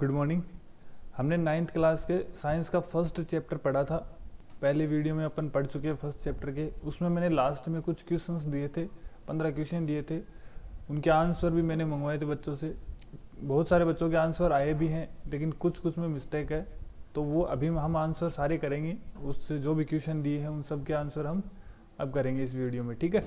Good morning. हमने 9th class के science का फर्स्ट चैप्टर पढ़ा था। पहले वीडियो में अपन पढ़ चुके हैं फर्स्ट चैप्टर के। उसमें मैंने लास्ट में कुछ क्वेश्चंस दिए थे, 15 क्वेश्चन दिए थे। उनके आंसर भी मैंने मंगवाए थे बच्चों से। बहुत सारे बच्चों के आंसर आए भी हैं, लेकिन कुछ में मिस्टेक है, तो वो अभी हम आंसर सारे करेंगे। उससे जो भी क्वेश्चन दिए हैं उन सब के आंसर हम अब करेंगे इस वीडियो में, ठीक है।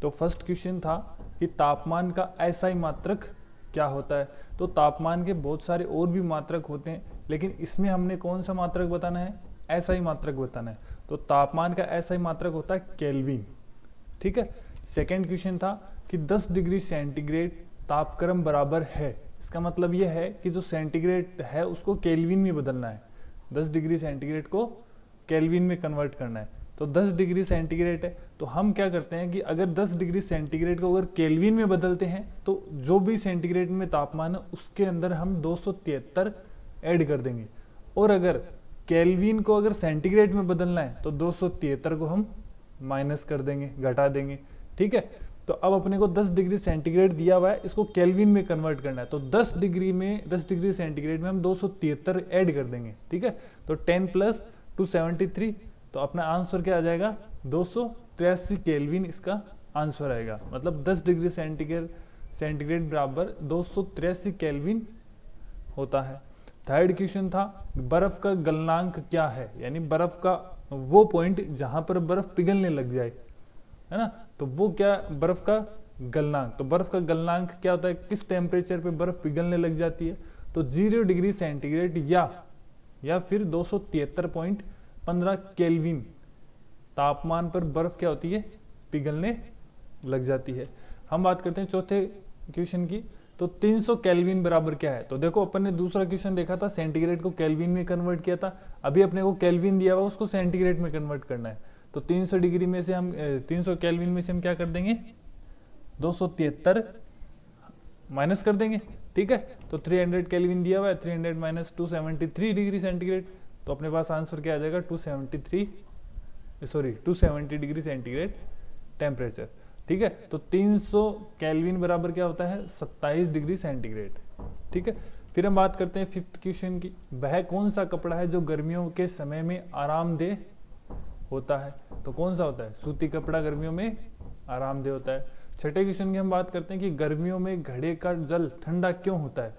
तो फर्स्ट क्वेश्चन था कि तापमान का एसआई मात्रक क्या होता है। तो तापमान के बहुत सारे और भी मात्रक होते हैं, लेकिन इसमें हमने कौन सा मात्रक बताना है, एसआई मात्रक बताना है। तो तापमान का एसआई मात्रक होता है केल्विन, ठीक है। सेकेंड क्वेश्चन था कि 10 डिग्री सेंटीग्रेड तापक्रम बराबर है। इसका मतलब यह है कि जो सेंटीग्रेड है उसको केल्विन में बदलना है। 10 डिग्री सेंटीग्रेड को केल्विन में कन्वर्ट करना है। तो 10 डिग्री सेंटीग्रेड है, तो हम क्या करते हैं कि अगर 10 डिग्री सेंटीग्रेड को अगर केल्विन में बदलते हैं तो जो भी सेंटीग्रेड में तापमान है उसके अंदर हम 273 ऐड कर देंगे। और अगर केल्विन को अगर सेंटीग्रेड में बदलना है तो 273 को हम माइनस कर देंगे, घटा देंगे, ठीक है। तो अब अपने को 10 डिग्री सेंटीग्रेड दिया हुआ है, इसको केल्विन में कन्वर्ट करना है। तो 10 डिग्री सेंटीग्रेड में हम 273 ऐड कर देंगे, ठीक है। तो 10 + 273, तो अपना आंसर क्या आ जाएगा, 283 केल्विन इसका आंसर आएगा। मतलब 10 डिग्री सेंटीग्रेड बराबर 283 केल्विन होता है। थर्ड क्वेश्चन था बर्फ का गलनांक क्या है, यानी बर्फ का वो पॉइंट जहां पर बर्फ पिघलने लग जाए, है ना। तो वो क्या, बर्फ का गलनांक। तो बर्फ का गलनांक क्या होता है, किस टेम्परेचर पे बर्फ पिघलने लग जाती है। तो 0 डिग्री सेंटीग्रेड या फिर 273.15 केल्विन तापमान पर बर्फ क्या होती है, पिघलने लग जाती है। हम बात करते हैं चौथे क्वेश्चन की। तो 300 केल्विन बराबर क्या है। तो देखो अपन ने दूसरा क्वेश्चन देखा था, सेंटीग्रेड को केल्विन में कन्वर्ट किया था। अभी अपने को केल्विन दिया हुआ उसको सेंटीग्रेड में कन्वर्ट करना है। तो 300 डिग्री में से हम 300 केल्विन में से हम क्या कर देंगे, 273 माइनस कर देंगे, ठीक है। तो 300 केल्विन दिया हुआ है, 300 - 273 डिग्री सेंटीग्रेड। तो अपने पास आंसर क्या आ जाएगा, 270 डिग्री सेंटीग्रेड टेम्परेचर, ठीक है। तो 300 केल्विन बराबर क्या होता है, 27 डिग्री सेंटीग्रेड, ठीक है। फिर हम बात करते हैं फिफ्थ क्वेश्चन की। वह कौन सा कपड़ा है जो गर्मियों के समय में आरामदेह होता है। तो कौन सा होता है, सूती कपड़ा गर्मियों में आरामदेह होता है। छठे क्वेश्चन की हम बात करते हैं कि गर्मियों में घड़े का जल ठंडा क्यों होता है।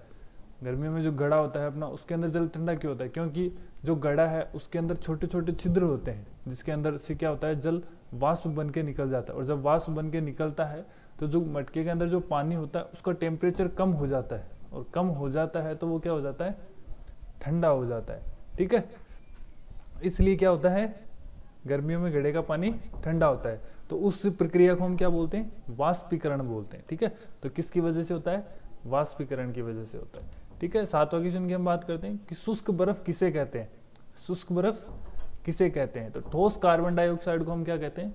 गर्मियों में जो घड़ा होता है अपना, उसके अंदर जल ठंडा क्यों होता है, क्योंकि जो घड़ा है उसके अंदर छोटे छोटे छिद्र होते हैं, जिसके अंदर से क्या होता है, जल वाष्प बन के निकल जाता है। और जब वाष्प बन के निकलता है तो जो मटके के अंदर जो पानी होता है उसका टेम्परेचर कम हो जाता है, और कम हो जाता है तो वो क्या हो जाता है, ठंडा हो जाता है, ठीक है। इसलिए क्या होता है, गर्मियों में घड़े का पानी ठंडा होता है। तो उस प्रक्रिया को हम क्या बोलते हैं, वाष्पीकरण बोलते हैं, ठीक है। तो किसकी वजह से होता है, वाष्पीकरण की वजह से होता है, ठीक है। सातवां क्वेश्चन की हम बात करते हैं कि शुष्क बर्फ किसे कहते हैं। शुष्क बर्फ किसे कहते हैं। तो ठोस कार्बन डाइऑक्साइड को हम क्या कहते हैं,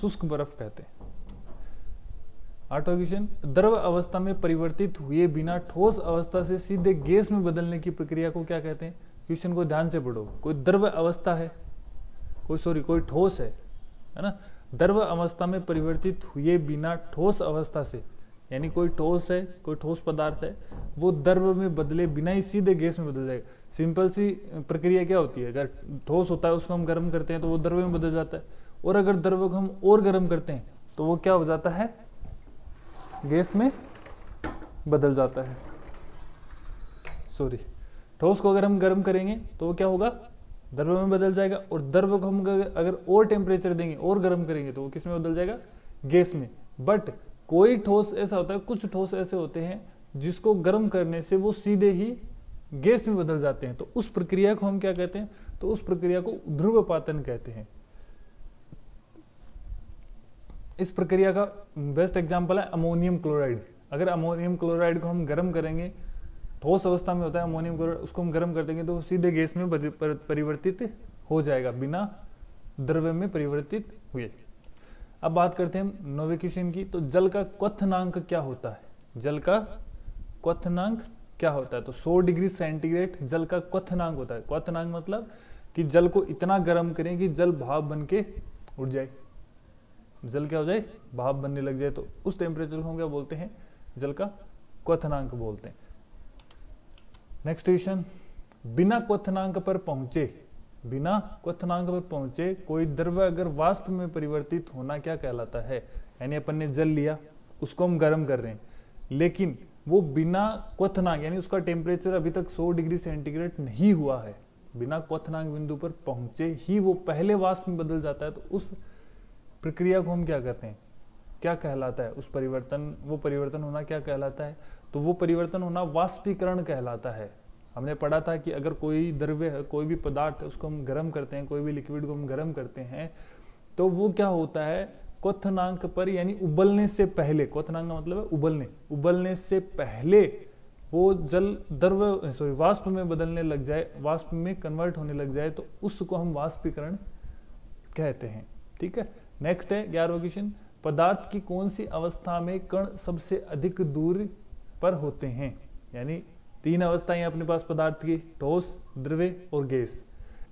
शुष्क बर्फ कहते हैं। आठवां क्वेश्चन, द्रव अवस्था में परिवर्तित हुए बिना ठोस अवस्था से सीधे गैस में बदलने की प्रक्रिया को क्या कहते हैं। क्वेश्चन को ध्यान से पढ़ो। कोई द्रव अवस्था है, कोई ठोस है ना। द्रव अवस्था में परिवर्तित हुए बिना ठोस अवस्था से, यानी कोई ठोस है, कोई ठोस पदार्थ है, वो द्रव में बदले बिना ही सीधे गैस में बदल जाएगा। सिंपल सी प्रक्रिया क्या होती है, अगर ठोस होता है उसको हम गर्म करते हैं तो वो द्रव में बदल जाता है, और अगर द्रव को हम और गर्म करते हैं तो वो क्या हो जाता है, गैस में बदल जाता है। ठोस को अगर हम गर्म करेंगे तो वो क्या होगा, द्रव में बदल जाएगा। और द्रव को हम अगर और टेम्परेचर देंगे और गर्म करेंगे तो वो किस में बदल जाएगा, गैस में। बट कोई ठोस ऐसा होता है, कुछ ठोस ऐसे होते हैं जिसको गर्म करने से वो सीधे ही गैस में बदल जाते हैं। तो उस प्रक्रिया को हम क्या कहते हैं, तो उस प्रक्रिया को ध्रुवपातन कहते हैं। इस प्रक्रिया का बेस्ट एग्जांपल है अमोनियम क्लोराइड। अगर अमोनियम क्लोराइड को हम गर्म करेंगे, ठोस अवस्था में होता है अमोनियम क्लोराइड, उसको हम गर्म कर देंगे तो वो सीधे गैस में परिवर्तित हो जाएगा बिना द्रव्य में परिवर्तित हुए। अब बात करते हैं हम 9वें क्वेश्चन की। तो जल का क्वथनांक क्या होता है। जल का क्वथनांक क्या होता है। तो 100 डिग्री सेंटीग्रेड जल का क्वथनांक होता है। क्वथनांक मतलब कि जल को इतना गर्म करें कि जल भाप बन के उड़ जाए, जल क्या हो जाए, भाप बनने लग जाए। तो उस टेम्परेचर को हम क्या बोलते हैं, जल का क्वथनांक बोलते हैं। नेक्स्ट क्वेश्चन, बिना क्वथनांक पर पहुंचे, बिना क्वथनांक पर पहुंचे कोई द्रव्य अगर वाष्प में परिवर्तित होना क्या कहलाता है। यानी अपन ने जल लिया, उसको हम गर्म कर रहे हैं, लेकिन वो बिना क्वथनांक यानी उसका टेम्परेचर अभी तक 100 डिग्री सेंटीग्रेड नहीं हुआ है, बिना क्वथनांक बिंदु पर पहुंचे ही वो पहले वाष्प में बदल जाता है, तो उस प्रक्रिया को हम क्या कहते हैं, क्या कहलाता है, उस परिवर्तन, वो परिवर्तन होना क्या कहलाता है। तो वो परिवर्तन होना वाष्पीकरण कहलाता है। हमने पढ़ा था कि अगर कोई द्रव्य है, कोई भी पदार्थ है, उसको हम गर्म करते हैं, कोई भी लिक्विड को हम गर्म करते हैं, तो वो क्या होता है, क्वथनांक पर यानी उबलने से पहले, क्वथनांक का मतलब है उबलने, उबलने से पहले वो जल द्रव्य वाष्प में बदलने लग जाए, वाष्प में कन्वर्ट होने लग जाए, तो उसको हम वाष्पीकरण कहते हैं। ठीक है, नेक्स्ट है 11वां क्वेश्चन, पदार्थ की कौन सी अवस्था में कण सबसे अधिक दूर पर होते हैं। यानी 3 अवस्थाएं अपने पास पदार्थ की, ठोस, द्रव्य और गैस।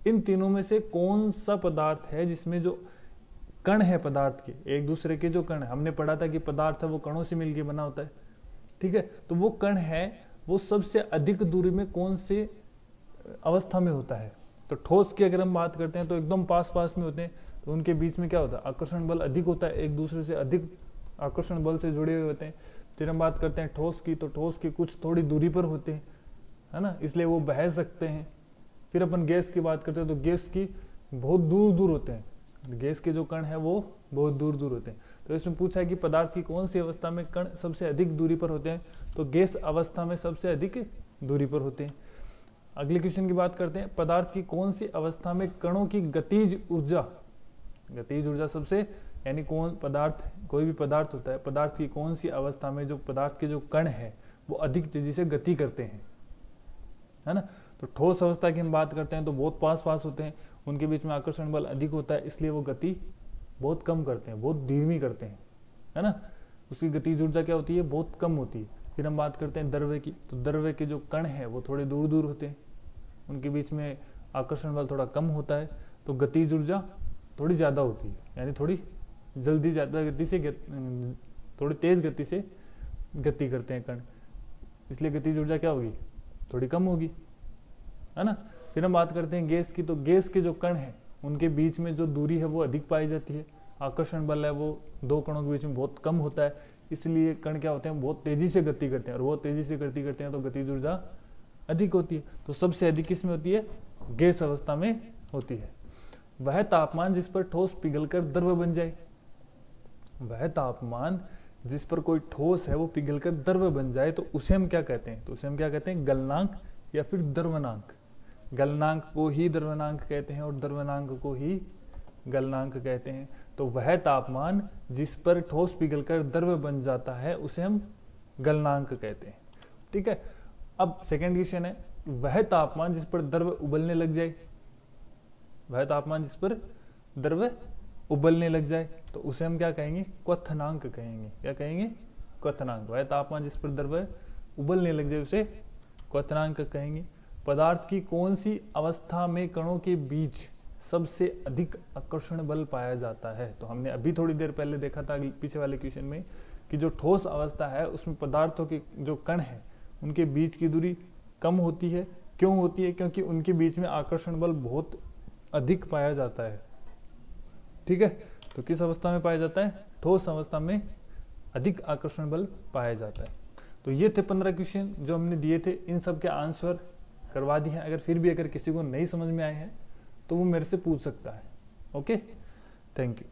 इन तीनों में से कौन सा पदार्थ है जिसमें जो कण है पदार्थ के, एक दूसरे के जो कण है, हमने पढ़ा था कि पदार्थ है वो कणों से मिलकर बना होता है। ठीक है, तो वो कण है वो सबसे अधिक दूरी में कौन से अवस्था में होता है। तो ठोस की अगर हम बात करते हैं तो एकदम पास पास में होते हैं, तो उनके बीच में क्या होता है, आकर्षण बल अधिक होता है, एक दूसरे से अधिक आकर्षण बल से जुड़े हुए होते हैं। फिर हम बात करते हैं ठोस की, तो ठोस की कुछ थोड़ी दूरी पर होते हैं, है ना, इसलिए वो बह सकते हैं। फिर अपन गैस की बात करते हैं तो गैस की बहुत दूर दूर होते हैं, गैस के जो कण है वो बहुत दूर दूर होते हैं। तो इसमें पूछा है कि पदार्थ की कौन सी अवस्था में कण सबसे अधिक दूरी पर होते हैं, तो गैस अवस्था में सबसे अधिक दूरी पर होते हैं। अगले क्वेश्चन की बात करते हैं, पदार्थ की कौन सी अवस्था में कणों की गतिज ऊर्जा, गतिज ऊर्जा सबसे, यानी कौन पदार्थ, कोई भी पदार्थ होता है, पदार्थ की कौन सी अवस्था में जो पदार्थ के जो कण है वो अधिक तेजी से गति करते हैं, है ना। तो ठोस अवस्था की हम बात करते हैं तो बहुत पास पास होते हैं, उनके बीच में आकर्षण बल अधिक होता है, इसलिए वो गति बहुत कम करते हैं, बहुत धीमी करते हैं, है ना। उसकी गतिज ऊर्जा क्या होती है, बहुत कम होती है। फिर हम बात करते हैं द्रव्य की, तो द्रव्य के जो कण है वो थोड़े दूर दूर होते हैं, उनके बीच में आकर्षण बल थोड़ा कम होता है, तो गतिज ऊर्जा थोड़ी ज़्यादा होती है, यानी थोड़ी जल्दी ज़्यादा गति से थोड़ी तेज गति से गति करते हैं कण, इसलिए गतिज ऊर्जा क्या होगी, थोड़ी कम होगी, है ना। फिर हम बात करते हैं गैस की, तो गैस के जो कण है उनके बीच में जो दूरी है वो अधिक पाई जाती है, आकर्षण बल है वो दो कणों के बीच में बहुत कम होता है, इसलिए कण क्या होते हैं, बहुत तेजी से गति करते हैं, और बहुत तेजी से गति करते हैं तो गतिज ऊर्जा अधिक होती है। तो सबसे अधिक किस में होती है, गैस अवस्था में होती है। वह तापमान जिस पर ठोस पिघलकर द्रव बन जाए, वह तापमान जिस पर कोई ठोस है वो पिघलकर द्रव बन जाए, तो उसे हम क्या कहते हैं, तो उसे हम क्या कहते हैं, गलनांक या फिर द्रवनांक। गलनांक को ही द्रवनांक कहते हैं और द्रवनांक को ही गलनांक कहते हैं। तो वह तापमान जिस पर ठोस पिघलकर द्रव बन जाता है उसे हम गलनांक कहते हैं। ठीक है, अब सेकंड क्वेश्चन है, वह तापमान जिस पर द्रव उबलने लग जाए, वह तापमान जिस पर द्रव उबलने लग जाए तो उसे हम क्या कहेंगे, क्वथनांक कहेंगे। क्या कहेंगे, क्वथनांक। वह तापमान जिस पर द्रव उबलने लग जाए उसे क्वथनांक कहेंगे। पदार्थ की कौन सी अवस्था में कणों के बीच सबसे अधिक आकर्षण बल पाया जाता है, तो हमने अभी थोड़ी देर पहले देखा था पीछे वाले क्वेश्चन में कि जो ठोस अवस्था है उसमें पदार्थों के जो कण है उनके बीच की दूरी कम होती है। क्यों होती है, क्योंकि उनके बीच में आकर्षण बल बहुत अधिक पाया जाता है। ठीक है, तो किस अवस्था में पाया जाता है, ठोस अवस्था में अधिक आकर्षण बल पाया जाता है। तो ये थे 15 क्वेश्चन जो हमने दिए थे, इन सब के आंसर करवा दिए हैं। अगर फिर भी अगर किसी को नहीं समझ में आए हैं तो वो मेरे से पूछ सकता है। Okay, thank you.